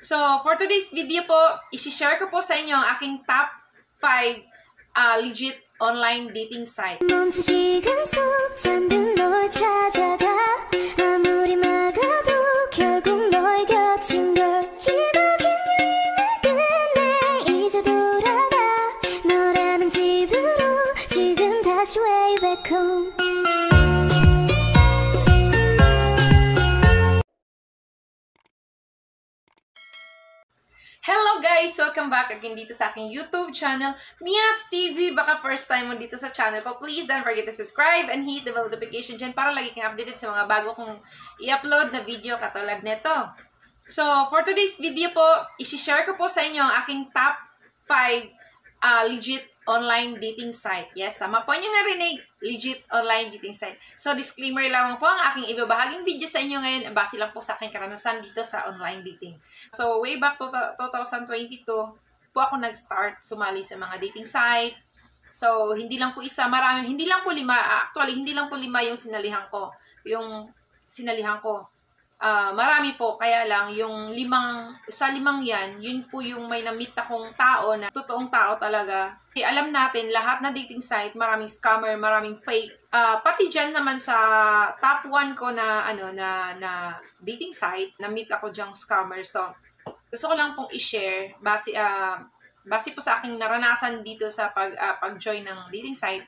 So, for today's video po, isi-share ko po sa inyo ang aking top 5 legit online dating site. Hello guys! Welcome back again dito sa aking YouTube channel, Miats TV. Baka first time mo dito sa channel ko, please don't forget to subscribe and hit the bell notification dyan para lagi kang updated sa mga bago kong i-upload na video katulad nito. So, for today's video po, isi-share ko po sa inyo ang aking top 5 legit online dating site. Yes, tama po nyo narinig, legit online dating site. So, disclaimer lamang po, ang aking ibabahaging video sa inyo ngayon, base lang po sa aking karanasan dito sa online dating. So, way back to 2022, po ako nag-start sumali sa mga dating site. So, hindi lang po isa, marami, hindi lang po 5, actually, hindi lang po 5 yung sinalihan ko. Marami po, kaya lang, yung 5 yan, yun po yung may na-meet akong tao na totoong tao talaga. Kasi alam natin, lahat na dating site, maraming scammer, maraming fake. Pati dyan naman sa top 1 ko na, na dating site, na-meet ako dyang scammer. So, gusto ko lang pong i-share, base po sa aking naranasan dito sa pag-join ng dating site.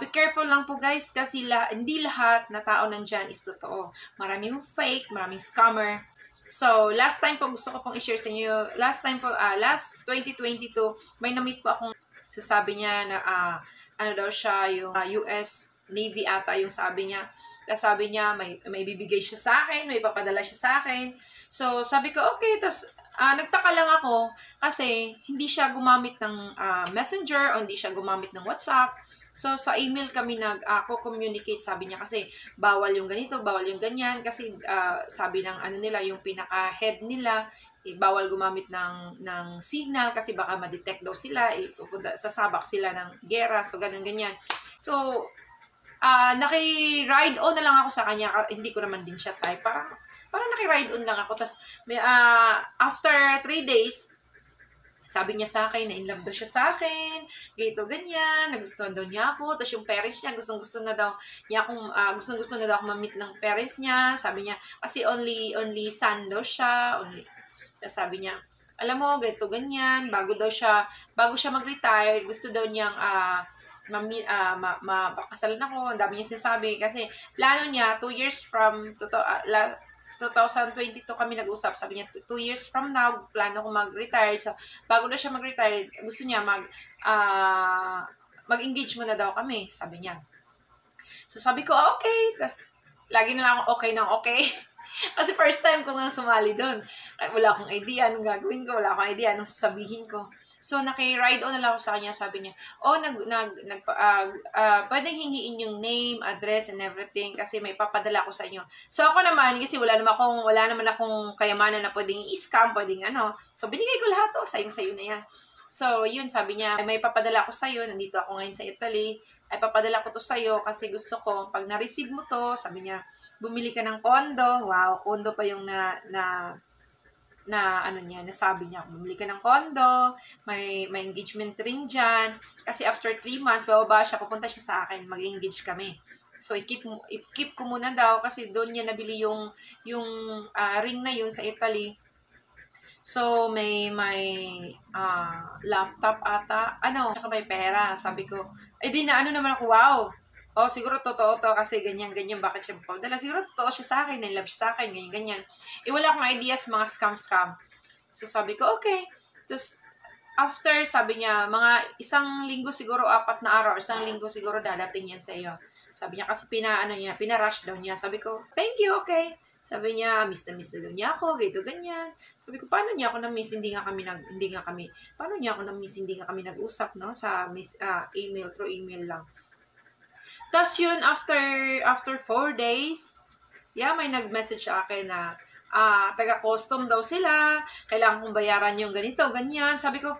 Be careful lang po guys kasi hindi lahat na tao nandyan is totoo. Maraming fake, maraming scammer. So, last time po gusto ko pong i-share sa inyo. Last 2022, may na-meet po akong sabi niya na ano daw siya, yung US Navy ata yung sabi niya. Sabi niya may bibigay siya sa akin, may papadala siya sa akin. So, sabi ko okay, tas nagtaka lang ako kasi hindi siya gumamit ng Messenger o hindi siya gumamit ng WhatsApp. So, sa email kami nag-communicate, sabi niya kasi bawal yung ganito, bawal yung ganyan. Kasi sabi ng nila, yung pinaka-head nila, bawal gumamit ng signal kasi baka ma-detect daw sila, sasabak sila ng gera, so ganun-ganyan. So, naki-ride on na lang ako sa kanya, hindi ko naman din siya type, parang naki-ride on lang ako. Tapos, after 3 days, sabi niya sa akin, na in love daw siya sa akin, ganito, ganyan, nagustuhan daw niya ako, tapos yung parents niya, gustong-gusto na daw ako ma-meet ng parents niya, sabi niya, kasi only son daw siya, sabi niya, alam mo, ganito, ganyan, bago siya mag-retire, gusto daw niyang, mapakasalan ako, ang dami niya sinasabi, kasi plano niya, 2 years from, 2022 kami nag-usap, sabi niya, 2 years from now, plano ko mag-retire. So, bago na siya mag-retire, gusto niya mag-engage muna daw kami, sabi niya. So, sabi ko, okay. Tapos, lagi na lang ako okay ng okay. Kasi first time ko nga sumali doon. Wala akong idea anong gagawin ko, wala akong idea anong sasabihin ko. So, naki-ride on na lang ako sa kanya, sabi niya, pwedeng hingiin yung name, address, and everything, kasi may papadala ko sa inyo. So, ako naman, kasi wala naman akong kayamanan na pwedeng i-scam, pwedeng So, binigay ko lahat sayong-sayo na yan. So, yun, sabi niya, may papadala ko sa'yo, nandito ako ngayon sa Italy, ay papadala ko to sa'yo, kasi gusto ko, pag na-receive mo to, sabi niya, bumili ka ng condo. Wow, condo pa yung nasabi niya, bumili ka ng condo, may engagement ring dyan, kasi after 3 months, bababa siya, pupunta siya sa akin, mag-engage kami. So, i-keep ko muna daw, kasi doon niya nabili yung ring na yun sa Italy. So, may laptop ata, saka may pera, sabi ko, di na naman ako, wow, siguro totoo to kasi ganyan, bakit siya papadala? Siguro totoo siya sa akin, nilove siya sa akin, ganyan. Wala akong ideas, mga scam. So, sabi ko, okay. Tapos, after, sabi niya, mga 1 linggo siguro, 4 na araw, 1 linggo siguro dadating yan sa iyo. Sabi niya, kasi pinarush daw niya. Sabi ko, thank you, okay. Sabi niya, miss na daw niya ako, ganyan. Sabi ko, paano niya ako na-miss? Paano niya ako na-miss? Hindi nga kami nag-usap, no? Sa email, through email lang. Tapos yun, after 4 days, may nag-message sa akin na taga-custom daw sila, kailangan kong bayaran yung ganito, ganyan. Sabi ko,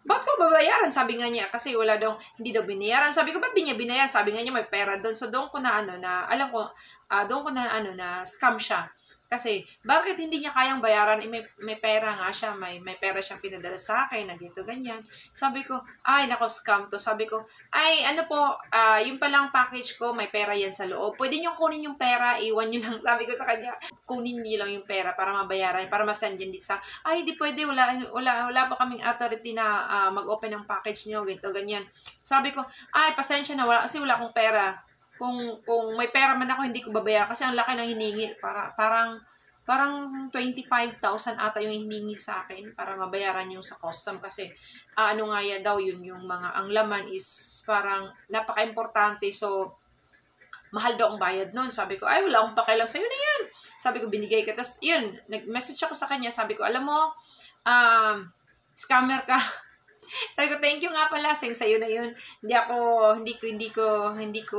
bakit ko babayaran? Sabi nga niya, kasi hindi daw binayaran. Sabi ko, ba't di niya binayaran? Sabi nga niya, may pera doon. So, doon ko na scam siya. Kasi, bakit hindi niya kayang bayaran? May pera nga siya, may pera siyang pinadala sa akin, na ganito, ganyan. Sabi ko, ay, nako, scam to. Sabi ko, ay, ano po, yung palang package ko, may pera yan sa loob. Pwede niyong kunin yung pera, iwan niyo lang. Sabi ko sa kanya, kunin niyo lang yung pera para mabayaran, para masend yun dito sa, ay, di pwede, wala pa kaming authority na mag-open ng package niyo, ganito, ganyan. Sabi ko, ay, pasensya na, kasi wala akong pera. Kung may pera man ako, hindi ko babayaran kasi ang laki ng hiningi. Parang 25,000 ata yung hiningi sa akin para mabayaran yung sa custom kasi ano nga yan daw yun, yung mga, ang laman is parang napaka-importante. So, mahal daw ang bayad nun. Sabi ko, ay, wala akong pakialam sa'yo na yan. Sabi ko, binigay ka. Tapos, yun, nag-message ako sa kanya. Sabi ko, alam mo, scammer ka. Sabi ko, thank you nga pala, sa'yo na yun. Hindi ko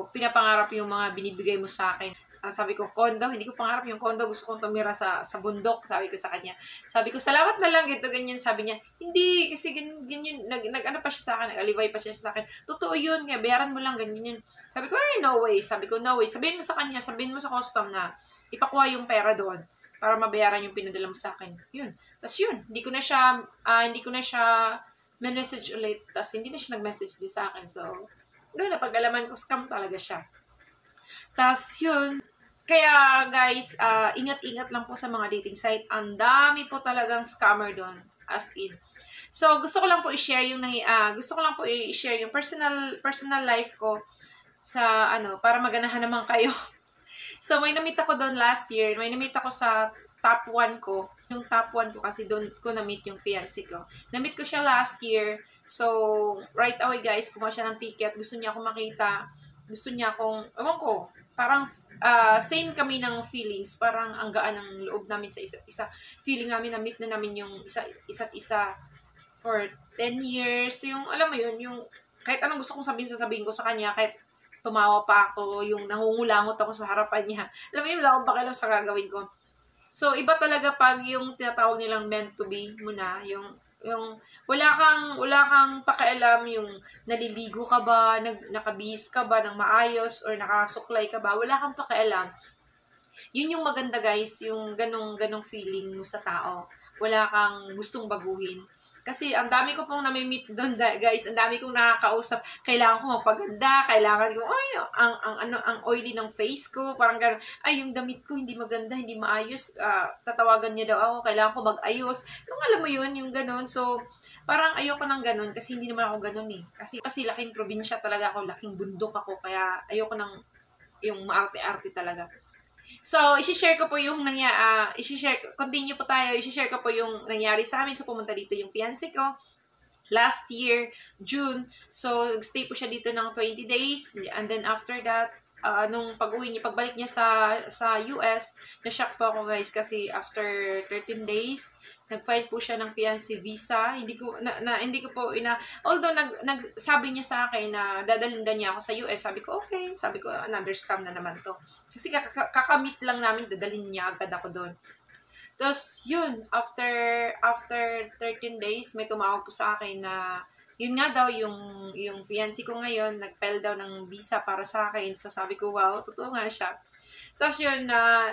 pinapangarap yung mga binibigay mo sa akin. Sabi ko, kondo, hindi ko pangarap yung kondo, gusto kong tumira sa bundok, sabi ko sa kanya. Sabi ko, salamat na lang, ito, ganyan. Sabi niya, hindi, kasi ganyan, nag-ano pa siya sa akin, nag-alibay pa siya sa akin. Totoo yun, kaya bayaran mo lang, ganyan yun. Sabi ko, ay, no way. Sabi ko, no way. Sabihin mo sa kanya, sabihin mo sa custom na ipakuha yung pera doon para mabayaran yung pinadala mo sa akin. Yun. Tapos yun, hindi ko na siya message ulit. Tapos hindi na siya nag-message din sa akin. So, doon na pag-alaman ko, scam talaga siya. Tapos yun, kaya guys, ingat-ingat lang po sa mga dating site. Ang dami po talagang scammer doon. As in. So, gusto ko lang po i-share yung personal life ko sa para maganahan naman kayo. So, may na-meet ako doon last year. May na-meet ako sa top 1 ko. Yung top 1 ko kasi doon ko na-meet yung fiancé ko. Na-meet ko siya last year. So, right away guys, kumuha siya ng ticket. Gusto niya akong makita. Gusto niya akong, ewan ko, parang same kami ng feelings. Parang ang gaan ng loob namin sa isa't isa. Feeling namin na-meet na namin yung isa't isa for 10 years. Yung, alam mo yun, yung kahit anong gusto kong sabihin ko sa kanya, kahit tumawa pa ako, yung nangungulangot ako sa harapan niya. Alam mo yun, wala akong pakialam sa gagawin ko. So, iba talaga pag yung tinatawag nilang meant to be mo na, yung wala kang pakialam, yung naliligo ka ba, nakabihis ka ba ng maayos, or nakasuklay ka ba, wala kang pakialam. Yun yung maganda guys, yung ganong feeling mo sa tao. Wala kang gustong baguhin. Kasi ang dami ko pong nami-meet doon guys, ang dami kong nakakausap. Kailangan ko magpaganda, kailangan ko, ay, ang oily ng face ko, parang gano'n, ay, yung damit ko hindi maganda, hindi maayos, tatawagan niya daw ako, kailangan ko mag-ayos. Yung alam mo yun, yung gano'n. So, parang ayoko ng gano'n kasi hindi naman ako gano'n eh. Kasi laking probinsya talaga ako, laking bundok ako, kaya ayoko ng yung maarte-arte talaga. So, i-share ko po yung continue po tayo, i-share ko po yung nangyari sa amin. So, pumunta dito yung fiancé ko last year, June. So, stay po siya dito ng 20 days. And then, after that, nung pagbalik niya sa US, na-shock po ako guys kasi after 13 days, nag-file po siya ng fiancé visa. Hindi ko po although sabi niya sa akin na dadalhin niya ako sa US, sabi ko okay, sabi ko another scam na naman to. Kasi kakamit lang namin, dadalhin niya agad ako doon. Tapos yun, after 13 days, may tumawag po sa akin na yun nga daw yung fiancé ko ngayon, nag-file daw ng visa para sa akin. So sabi ko, wow, totoo nga siya. Tapos yun,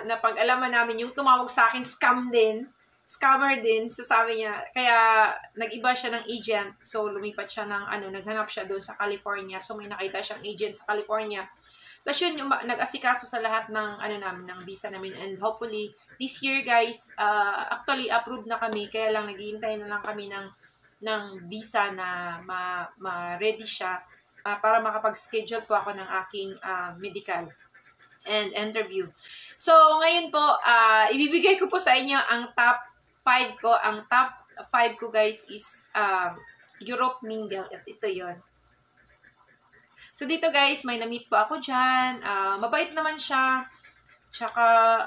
napag-alaman namin yung tumawag sa akin, scammer din. So sabi niya, kaya nag-iba siya ng agent. So lumipat siya ng, naghanap siya doon sa California. So may nakita siyang agent sa California. Tapos yun, yung nag-asikaso sa lahat ng, namin, ng visa namin. And hopefully, this year guys, actually approved na kami. Kaya lang, naghihintay na lang kami ng visa na ma-ready siya para makapag-schedule po ako ng aking medical and interview. So, ngayon po, ibibigay ko po sa inyo ang top 5 ko. Ang top 5 ko guys is Europe Mingle. At ito yon. So, dito guys, may na-meet po ako dyan. Mabait naman siya. Tsaka,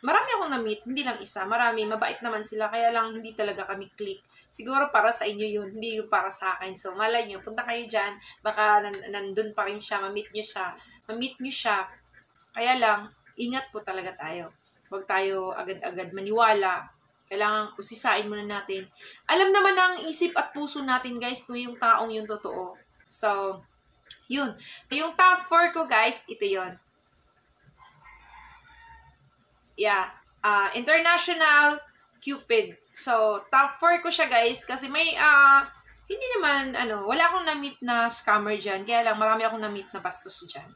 marami akong na-meet, hindi lang isa. Marami, mabait naman sila. Kaya lang, hindi talaga kami click. Siguro para sa inyo yun, hindi yung para sa akin. So, malay nyo, punta kayo dyan. Baka nandun pa rin siya, ma-meet nyo siya. Kaya lang, ingat po talaga tayo. Huwag tayo agad-agad maniwala. Kailangan usisain muna natin. Alam naman ng isip at puso natin, guys, kung yung taong yung totoo. So, yun. Yung top 4 ko, guys, ito yon. Yeah. International Cupid. So, top 4 ko siya, guys. Kasi may, hindi naman, wala akong na-meet na scammer dyan. Kaya lang, marami akong na-meet na bastos dyan.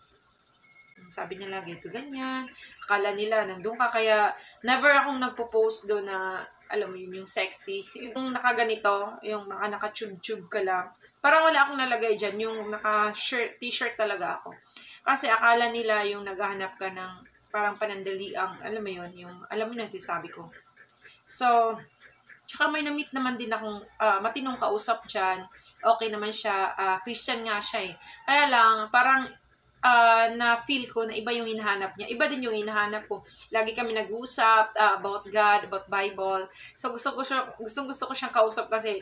Sabi nila, ganito, ganyan. Akala nila, nandun ka. Kaya, never akong nagpo-post doon na, alam mo yun, yung sexy. Yung nakaganito, yung naka-tube-tube ka lang. Parang wala akong nalagay dyan. Yung naka-shirt, t-shirt talaga ako. Kasi akala nila yung naghahanap ka ng parang panandaliang, alam mo yun, yung, alam mo na sinasabi ko. So, tsaka may na-meet naman din akong matinong kausap dyan. Okay naman siya. Christian nga siya eh. Kaya lang, parang na-feel ko na iba yung hinahanap niya. Iba din yung hinahanap ko. Lagi kami nag-uusap about God, about Bible. So, gusto ko siyang kausap kasi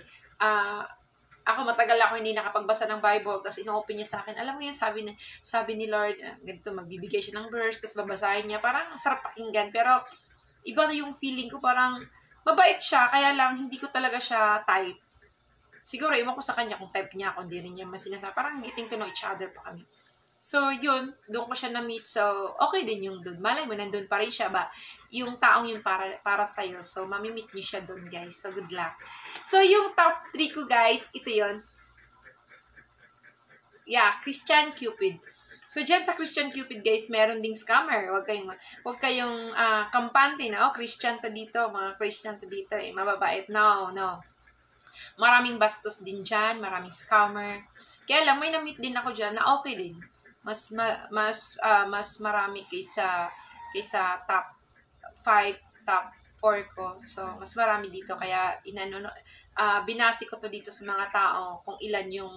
ako matagal ako hindi nakapagbasa ng Bible, tapos ino-open niya sa akin. Alam mo yan, sabi ni Lord, ganito, magbibigay siya ng verse, tapos babasahin niya. Parang sarap pakinggan. Pero, iba na yung feeling ko, parang mabait siya, kaya lang hindi ko talaga siya type. Siguro, iwan ko sa kanya kung type niya, kung di rin niya masinasa. Parang getting to know each other pa kami. So, yun, doon ko siya na-meet. So, okay din yung doon. Malay mo, nandun pa rin siya ba? Yung taong yun para sa'yo. So, mamimit niyo siya doon, guys. So, good luck. So, yung top 3 ko, guys, ito yun. Yeah, Christian Cupid. So, dyan sa Christian Cupid, guys, meron ding scammer. Huwag kayong kampante na, Christian to dito, mga Christian to dito, mababait. No, no. Maraming bastos din dyan, maraming scammer. Kaya lang, may na-meet din ako dyan na okay din. Mas marami kaysa top 5, top 4 ko. So, mas marami dito. Kaya, binasi ko to dito sa mga tao kung ilan yung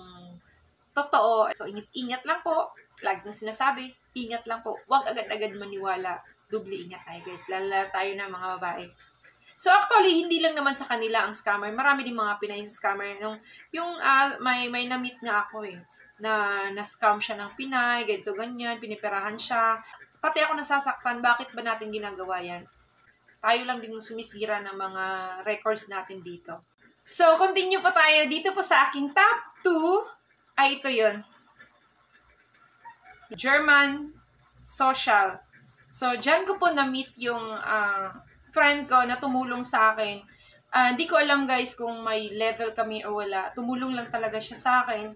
totoo. So, ingat lang po. Lagi kong sinasabi, ingat lang po. Huwag agad-agad maniwala. Doble ingat tayo, guys. Lala tayo na mga babae. So, actually, hindi lang naman sa kanila ang scammer. Marami din mga Pinay scammer. May na-meet nga ako eh. Na-scam siya ng Pinay, ganito, ganyan, piniperahan siya. Pati ako nasasaktan, bakit ba natin ginagawa yan? Tayo lang din sumisira ng mga records natin dito. So, continue pa tayo. Dito po sa aking top 2, ay ito yun. German Social. So, dyan ko po na-meet yung friend ko na tumulong sa akin. Hindi ko alam, guys, kung may level kami o wala. Tumulong lang talaga siya sa akin.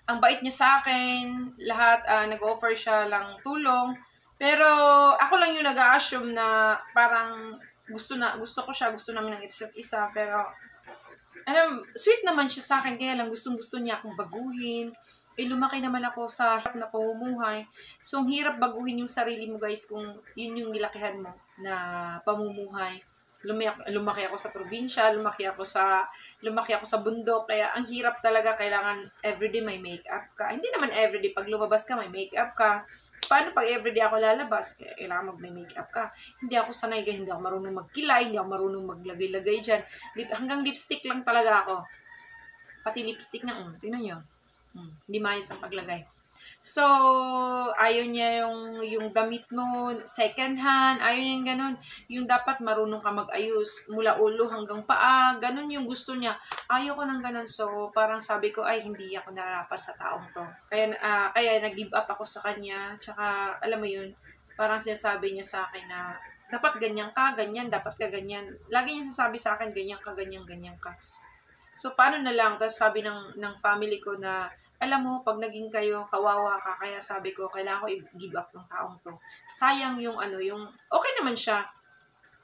Ang bait niya sa akin, lahat nag-offer siya lang tulong. Pero ako lang yung nag-a-assume na parang gusto namin ng isa't isa. Pero sweet naman siya sa akin, kaya lang gustong-gusto niya akong baguhin. Lumaki naman ako sa hirap na pamumuhay. So, ang hirap baguhin yung sarili mo, guys, kung yun yung nilakihan mo na pamumuhay. Lumaki ako sa probinsya, lumaki ako sa bundok, kaya ang hirap talaga, kailangan everyday may makeup ka. Hindi naman everyday, pag lumabas ka may makeup ka. Paano pag everyday ako lalabas? Kailangan may makeup ka. Hindi ako sanay, hindi ako marunong magkilay, hindi ako marunong maglagay-lagay dyan. Hanggang lipstick lang talaga ako. Pati lipstick na, tingnan nyo. Hindi maayos ang paglagay. So, ayaw niya yung damit mo, second hand, ayaw niya yung ganun. Yung dapat marunong ka mag-ayos, mula ulo hanggang paa, ganun yung gusto niya. Ayaw ko ng ganun. So, parang sabi ko, ay, hindi ako narapas sa taong to. Kaya nag-give up ako sa kanya. Tsaka, alam mo yun, parang sinasabi niya sa akin na, dapat ganyan ka, ganyan, dapat ka ganyan. Lagi niya sasabi sa akin, ganyan ka, ganyan, ganyan ka. So, paano na lang? Tapos sabi ng family ko na, alam mo, pag naging kayo, kawawa ka, kaya sabi ko, kailangan ko i-give up ng taong to. Sayang yung okay naman siya.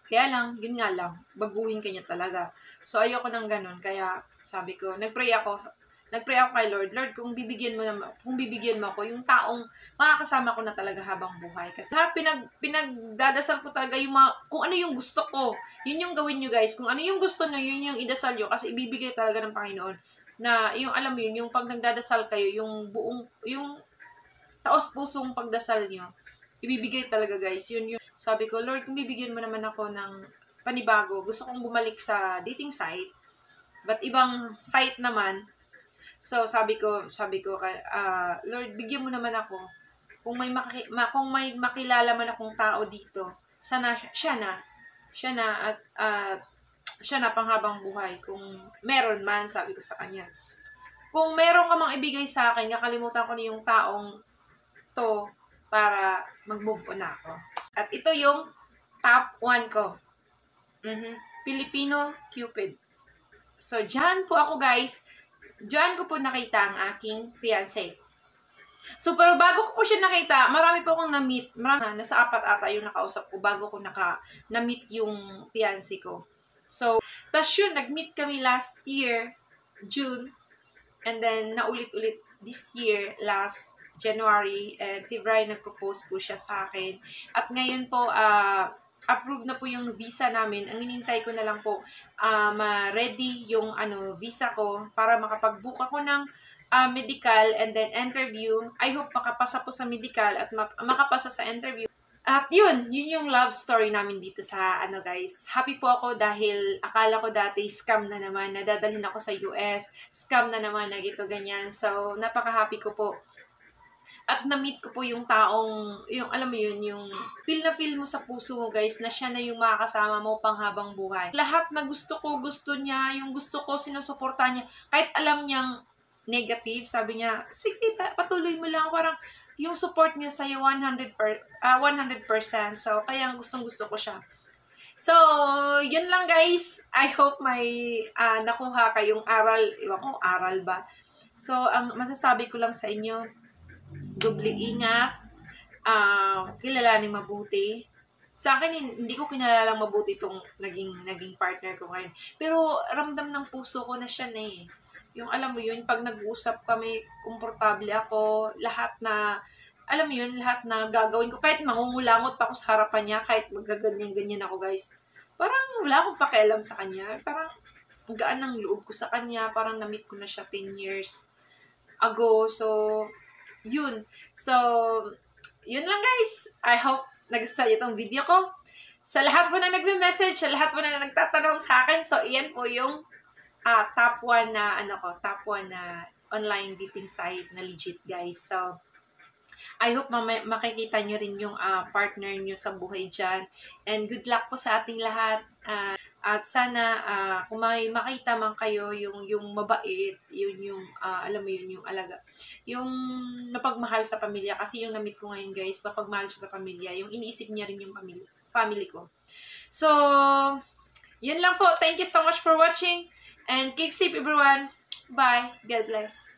Kaya lang, yun nga lang, baguhin ka niya talaga. So, ayoko ng ganun. Kaya, sabi ko, nagpray ako kay Lord. Lord, kung bibigyan mo ako, yung taong makakasama ko na talaga habang buhay. Kasi pinagdadasal ko talaga kung ano yung gusto ko. Yun yung gawin nyo, guys. Kung ano yung gusto nyo, yun yung idasal nyo. Kasi ibibigay talaga ng Panginoon. Na yung alam mo yun, yung pag nagdadasal kayo, yung taos-pusong pagdasal nyo, ibibigay talaga, guys. Yun yung sabi ko, Lord, kung bibigyan mo naman ako ng panibago, gusto kong bumalik sa dating site, but ibang site naman. So, sabi ko, Lord, bigyan mo naman ako. Kung may makilala man akong tao dito, sana siya na at siya na panghabang buhay. Kung meron man, sabi ko sa kanya. Kung meron ka mang ibigay sa akin, kakalimutan ko na yung taong to para mag-move on ako. At ito yung top 1 ko. Filipino Cupid. So, dyan po ako guys. Dyan ko po nakita ang aking fiancé. So, pero bago ko po siya nakita, marami po akong na-meet. Nasa 4 ata yung nakausap ko bago ko na-meet yung fiancé ko. So, tas yun, nag-meet kami last year, June. And then, naulit-ulit this year, last January and February, nag-propose po siya sa akin. At ngayon po, approved na po yung visa namin. Ang inintay ko na lang po, ma-ready yung visa ko para makapag-book ako ng medical and then interview. I hope makapasa po sa medical at makapasa sa interview. At yun yung love story namin dito sa guys. Happy po ako dahil akala ko dati scam na naman, nadadalhin ako sa US, scam na naman na gito ganyan. So, napaka-happy ko po. At na-meet ko po yung taong, alam mo yun, yung feel na feel mo sa puso mo guys, na siya na yung makakasama mo panghabang buhay. Lahat na gusto ko, gusto niya, yung gusto ko, sinusuporta niya. Kahit alam niyang negative, sabi niya, sige, patuloy mo lang. Parang yung support niya sa'yo 100%. So, kaya gustong-gusto ko siya. So, yun lang guys. I hope may nakuha kayong aral. Iwan ko, aral ba? So, ang masasabi ko lang sa inyo, doble ingat, kilalaning mabuti. Sa akin, hindi ko kinalalang mabuti itong naging partner ko ngayon. Pero ramdam ng puso ko na siya na eh. Yung alam mo yun, pag nag-uusap kami, komportable ako, lahat na, alam mo yun, lahat na gagawin ko, kahit mangungulangot pa ako sa harapan niya, kahit magaganyan-ganyan ako guys, parang wala akong pakialam sa kanya. Parang gaan ng loob ko sa kanya, parang na-meet ko na siya 10 years ago. So, yun. So, yun lang guys. I hope nagustuhan niyo itong video ko. Sa lahat po na nagme-message, sa lahat po na nagtatanong sa akin, so iyan po yung top 1 na top 1 na online dating site na legit guys. So, I hope makikita nyo rin yung partner nyo sa buhay dyan. And good luck po sa ating lahat. At sana kung may makita man kayo yung mabait, yung alam mo yun, yung alaga, yung napagmahal sa pamilya. Kasi yung na-meet ko ngayon guys, mapagmahal siya sa pamilya. Yung iniisip niya rin yung family ko. So, yun lang po. Thank you so much for watching. And keep safe everyone. Bye. God bless.